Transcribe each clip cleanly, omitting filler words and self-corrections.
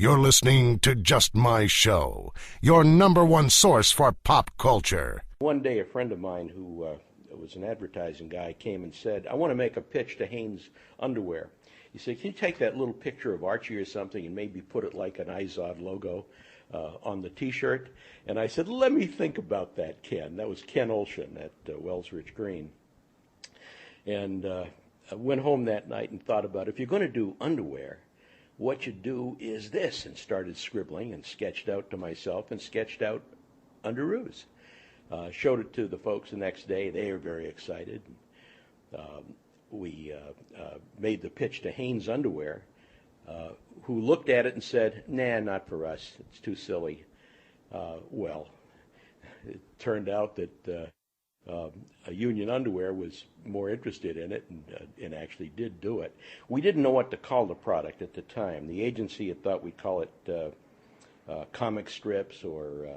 You're listening to Just My Show, your number one source for pop culture. One day, a friend of mine who was an advertising guy came and said, I want to make a pitch to Hanes Underwear. He said, can you take that little picture of Archie or something and maybe put it like an Izod logo on the T-shirt? And I said, let me think about that, Ken. That was Ken Olshan at Wells Rich Green. And I went home that night and thought about, if you're going to do underwear, what you do is this, and started scribbling and sketched out to myself and sketched out Underoos. Showed it to the folks the next day. They were very excited. We made the pitch to Hanes Underwear, who looked at it and said, nah, not for us. It's too silly. Well, it turned out that Union Underwear was more interested in it and actually did do it. We didn't know what to call the product at the time. The agency had thought we'd call it comic strips or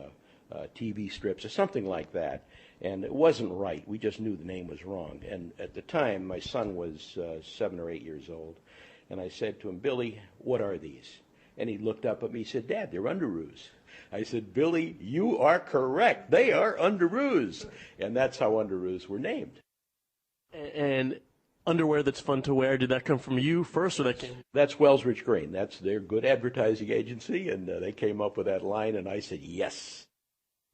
TV strips or something like that, and it wasn't right. We just knew the name was wrong. And at the time, my son was 7 or 8 years old, and I said to him, Billy, what are these? And he looked up at me and said, Dad, they're Underoos. I said, Billy, you are correct. They are Underoos. And that's how Underoos were named. And underwear that's fun to wear, did that come from you first, or that came? That's Wells Rich Green. That's their good advertising agency, and they came up with that line, and I said, yes.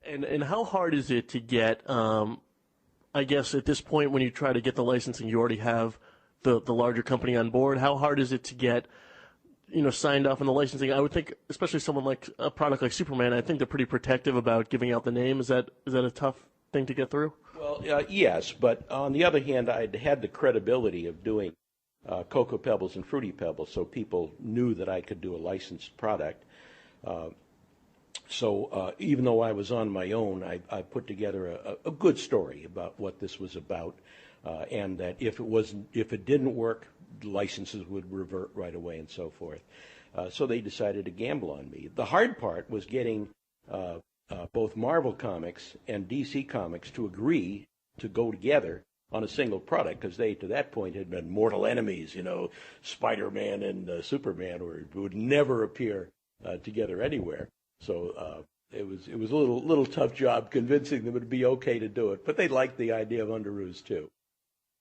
And how hard is it to get, I guess at this point when you try to get the licensing, you already have the larger company on board. How hard is it to get signed off on the licensing? I would think, especially someone like a product like Superman, I think they're pretty protective about giving out the name. Is that a tough thing to get through? Well, yes, but on the other hand, I'd had the credibility of doing Cocoa Pebbles and Fruity Pebbles, so people knew that I could do a licensed product. So even though I was on my own, I put together a good story about what this was about, and that if it didn't work, licenses would revert right away and so forth. So they decided to gamble on me. The hard part was getting both Marvel Comics and DC Comics to agree to go together on a single product, because they, to that point, had been mortal enemies. Spider-Man and Superman would never appear together anywhere. So it was a little tough job convincing them it would be okay to do it, but they liked the idea of Underoos too.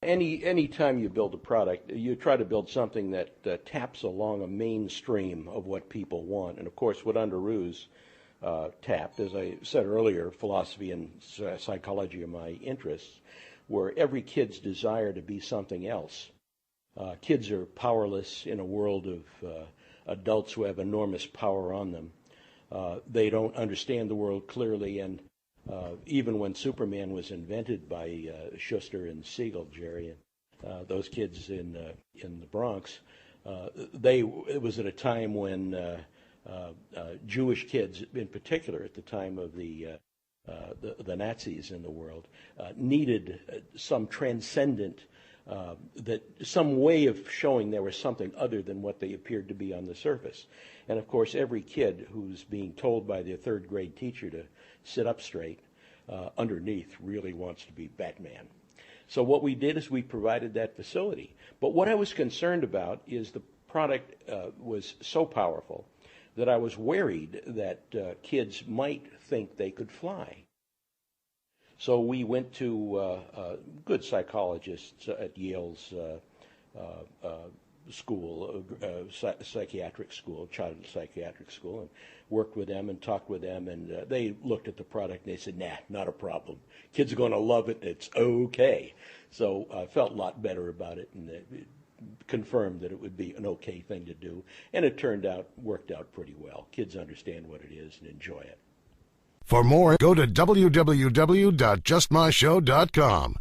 Any time you build a product, you try to build something that taps along a mainstream of what people want. And of course, what Underoos tapped, as I said earlier, philosophy and psychology are my interests, were every kid's desire to be something else. Kids are powerless in a world of adults who have enormous power on them. They don't understand the world clearly, and even when Superman was invented by Schuster and Siegel, Jerry, and those kids in the Bronx, it was at a time when Jewish kids, in particular, at the time of the Nazis in the world, needed some transcendent, some way of showing there was something other than what they appeared to be on the surface. And of course, every kid who's being told by their third grade teacher to sit up straight, underneath really wants to be Batman. So what we did is we provided that facility. But what I was concerned about is the product was so powerful that I was worried that kids might think they could fly. So we went to good psychologists at Yale's school, psychiatric school, child psychiatric school, and worked with them and talked with them, and they looked at the product and they said, nah, not a problem. Kids are going to love it. It's okay. So I felt a lot better about it, and it confirmed that it would be an okay thing to do, and it worked out pretty well. Kids understand what it is and enjoy it. For more, go to www.justmyshow.com.